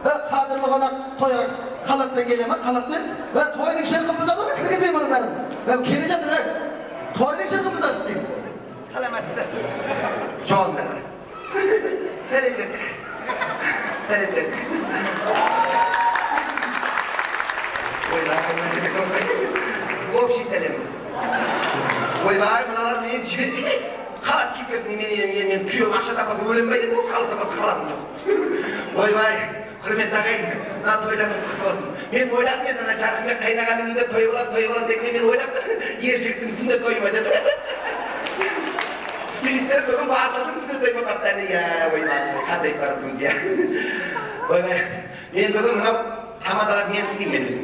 Kadırlı konak toya kalattan geleme kalattan ve toyun şarkımıza da kirgizeyim onu benim. Ben keleceğim direkt. Toyun şarkımıza isteyeyim. Selametsiz. Çoğunlar. Selam dedik. Selam dedik. Общий сәлем. Ойбай, мыналар мені жібетпейді. Қалат киіп келсін, мен күйеуім ақша таппасын өлінбай деді, осы қалып таппасын қалатым жоқ. Ойбай, құрметті ағайын, мына тойларыңыз құтты болсын. Мен ойладым еді, ана жарқынбек қайнағаның үйінде той болады дегенде мен ойлаппын, ер жігіттің үстінде той ма деп. Сөйтсем бүгін барлығының үстінде той болып қапты. Иә, ойбай, қандай баратырмыз, иә. Ойбай, мен бүгін мынау тамадалар менсінбеймін мен өзім.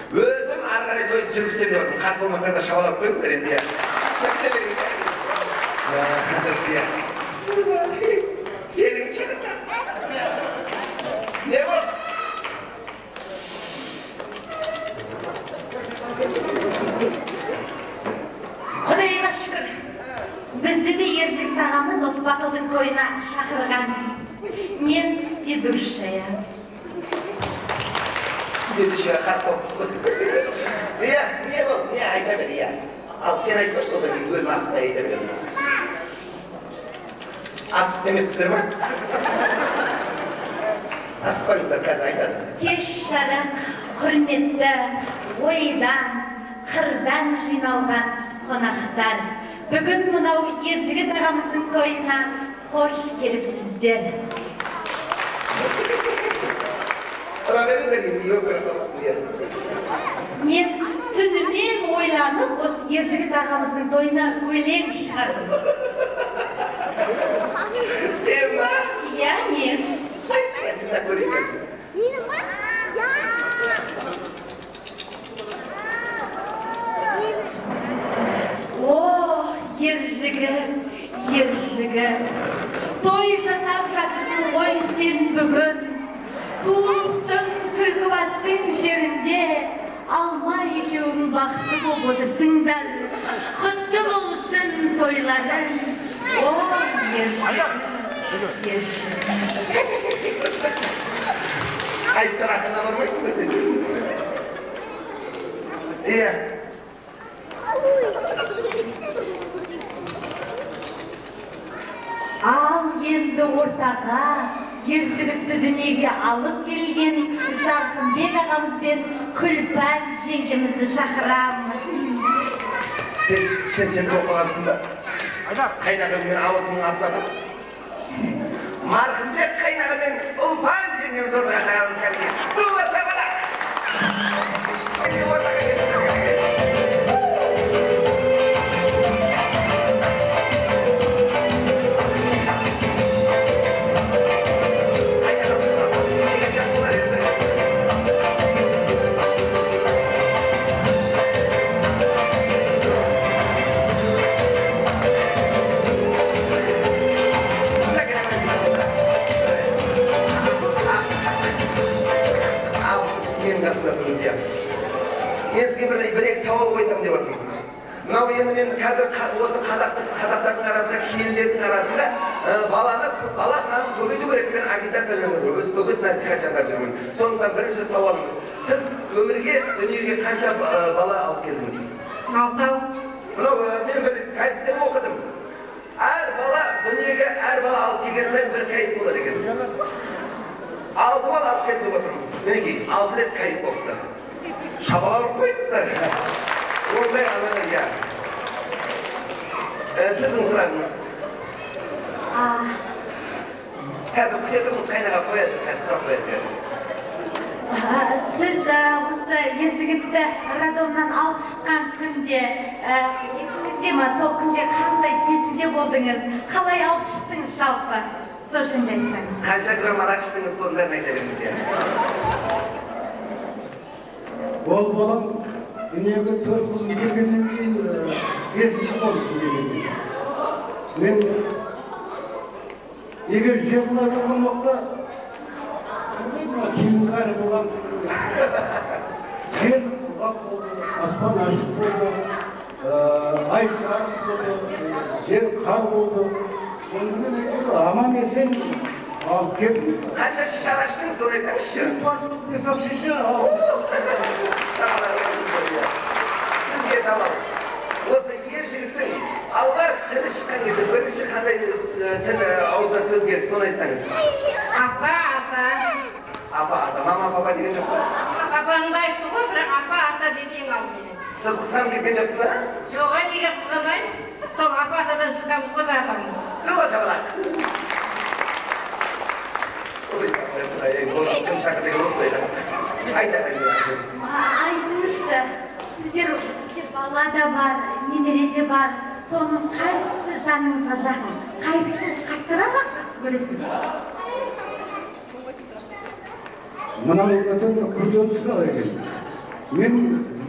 Өзім ары қарай тойды жүргізсем деп отырмын. Қарсы болмасаң да шабалап қойыңыздар енді, иә. Кете берейін, иә. Сенің шығында. Не болды? Құдайға шүкір. Бізді де ержігіт ағамыз осы бақылдың тойына шақырған. Мен ведущая. Ведущая хат болып. Иә, не болды? Не айта бер, иә. Ал сен айтпа, что да өзін асықпай айта беремін. Асық істемессіздер ма? Асықпаңыздар, қазір айтады. Кеш жарық, құрметті, ойдан, қырдан жиналған қонақтар. Бүгін мынау ержігіт ағамыздың тойына қош келіпсіздер. Тұра беріңіздер, енді еу көріп қаласың, иә. Мен түнімен ойланып, осы ержігіт ағамыздың тойына өлең шығардым. Сен ма? Иә, мен. Тыңдап көрейін. О, ержігіт, ержігіт. Той жасап жатырсың ғой сен бүгін. Туыстың Түлкібастың жерінде алма екеуің бақытты болып отырсыңдар. Құтты болсын тойларың. О, ержігіт, ержігіт. Қайсылар ақына бармайсың ба сен? Иә. Ал енді ортаға ержігітті дүниеге алып келген Жарқынбек ағамыз бен Күлпән жеңгемізді шақырамыз. Сен оқығансың ба? Қайнағым мен ауысының атладым. Марқынбек қайнағым мен Ұлпан жеңгем зорға шағамыз кәлген. Дула шабалақ! бір-екі сауал қойсам деп отырмын. Мынау енді мен қазір осы қазақтардың арасында, келіндердің арасында бала санын көбейту керек деген агитация жасап жүрмін. Өзі үгіт насихат жасап жүрмін. Сондықтан бірінші сауалыңыз, сіз дүниеге қанша бала алып келдіңіз? 6. Мынау мен бір газеттен оқыдым. Дүниеге әр бала алып келген сайын бір кайып болар екен. 6 бала алып келді деп отырмын. Мінекей, 6 рет кайып болыпты. Шабалар қойыңыздар. Ондай ананы, иә. Сіздің сұрағыңыз. Қазір күтетіңіз қайнаға қоясыз, қазір сұрақ қоясыз. Сіз осы ержігітті роддомнан алып шыққан күнде, сол күнде қандай сезімде болдыңыз? Қалай алып шықтыңыз жалпы? Сол жөнінде айтсаңыз. Қанша грамм арақ іштіңіз, соның бәрін айта беріңіз, иә. Ол балам дүниеге 4 қызым келгеннен кейін 5-ші болды дүниеге. Мен егер жерлер болған уақытта кейін қары болған. Жер бұлақ болды, аспан ашық болды, ай жарық болды, жер қар болды. Сонымен аман есен Alып келдім. Қанша шиша аштың, соны айтыңызшы. Бес-ақ шиша. Сізге сауал. Осы ер жігіттің алғаш тілі шыққан кезде бірінші қандай тіл ауыздан сөз келді, соны айтсаңыз. Апа. Апа, мама, папа деген жоқ па? Папаңды айтты ғой, бірақ апа деген ал менен. Сіз қызғанып кеткен жоқсыз ба? Жоқ, неге қызғанбаймын? Сол ападан шыққанбыз ғой бәріміз. Тұға жабалақ. Осы күн шақыр деген осылайда. Айтыңызшы, сіздер бала да бар, немере де бар. Соның қайсысы жаныңызға жақын? Қайсысын қаттырақ жақсы көресіз? Мынау өте күрделі сұрақ екен. Мен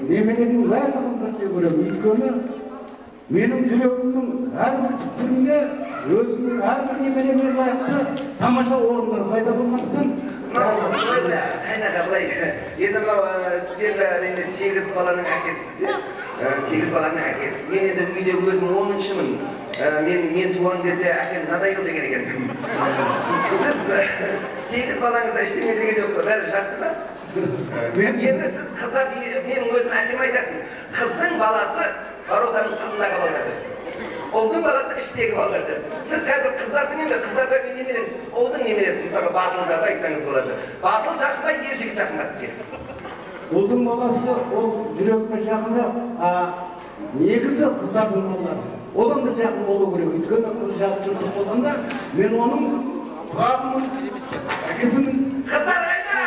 немелердің барлығын бірдей көремін. Өйткені менің жүрегімнің әрбір түкпірінде өзімнің әрбір немереме лайықты тамаша орындар пайда болғандықтан Қайнаға былай, енді мынау сіз енді 8 баланың әкесісіз, 8 баланың әкесі. Мен енді үйде өзім 10-шымын. Мен туған кезде әкем надоел деген екен. Сіз 8 балаңызда ештеңе деген жоқсыз ба? Бәрі жақсы ба? Енді сіз қыздар, менің өзім әкем айтатын, қыздың баласы воротаның сыртындағы балаларды. Ұлдың баласы іштегі балаларды. Сіз қазір қыздардың емес, қыздарға мен немересіз, ұлдың немересі, мысалы батылдарды айтсаңыз болады. Батыл жақын ба, ер жігіт жақын ба сізге? ұлдың баласы ол жүрегіме жақыны, негізі қыздардың балалары. Одан да жақын болу керек. Өйткені қыз жат жұрттық болғанда, мен оның тұрағымын, әкесімін. Қыздар қайда?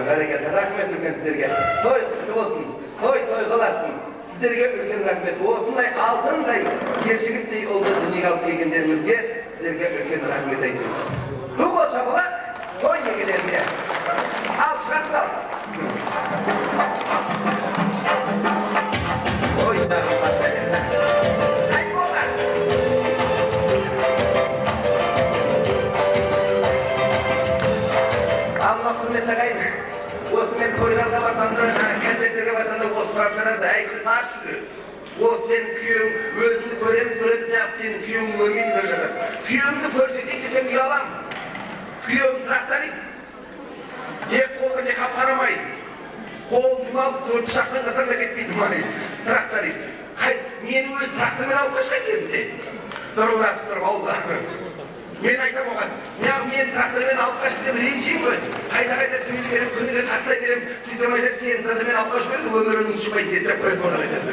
Бәрекелді, рахмет үлкен сіздерге. Той құтты болсын, той қыласын. Сіздерге үлкен рахмет. Осындай алтындай, ер жігіттей ұлды дүниеге алып келгендеріңізге сіздерге үлкен рахмет айтыңыз. Бұл бол шапалақ, той егелеріне. Ал, шығарып сал. Ой, жағым басқалерді. Қай болды? Алла құрметті ағайын. Осы мен тойларға басам да, жаңа газеттерге басам да осы сұрап жатады. Әй, нашты. Осы сенің күйеуің, өзіңді көреміз, неғып сенің күйеуіңді көрмейміз деп жатыр. Күйеуімді көрсетейін десем ұялам. Күйеуім тракторист. Не қолға не қап қарамайды. Қолын жұмалып, пышақпен қасам да кетпейді май. Тракторист. Менің өз трактормен алып қашқан кезінде. Дұрылап тұрып ауылда. Мен айтам оған, мен трактормен алып қашты деп ренжеймін ғой. Қайта сөйлей беріп, күніге қақсай беріп, сөйтсем айтады, сені трактормен алып қашып береді, өміріңнің шықпайды деді деп қойып оған айтады.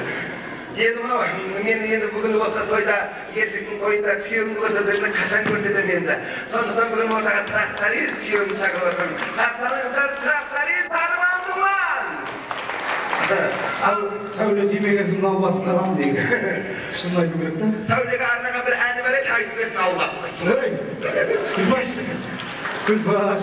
Енді мынау, мен енді бүгін осы тойда, ер жігіттің тойында күйеуімді көрсетемін, қашан көрсетемін енді. Сондықтан бүгін ортаға тракторист күйеуімді шақырып отырмын. Қарсалыңыздар, тракторист Арман Думан! Сәуле демегесімнің албасында қалым негізі. Шынын айту керек та? Сәулеге арнаған бір әні бар еді, айтып берсін албасын. Күлбаш.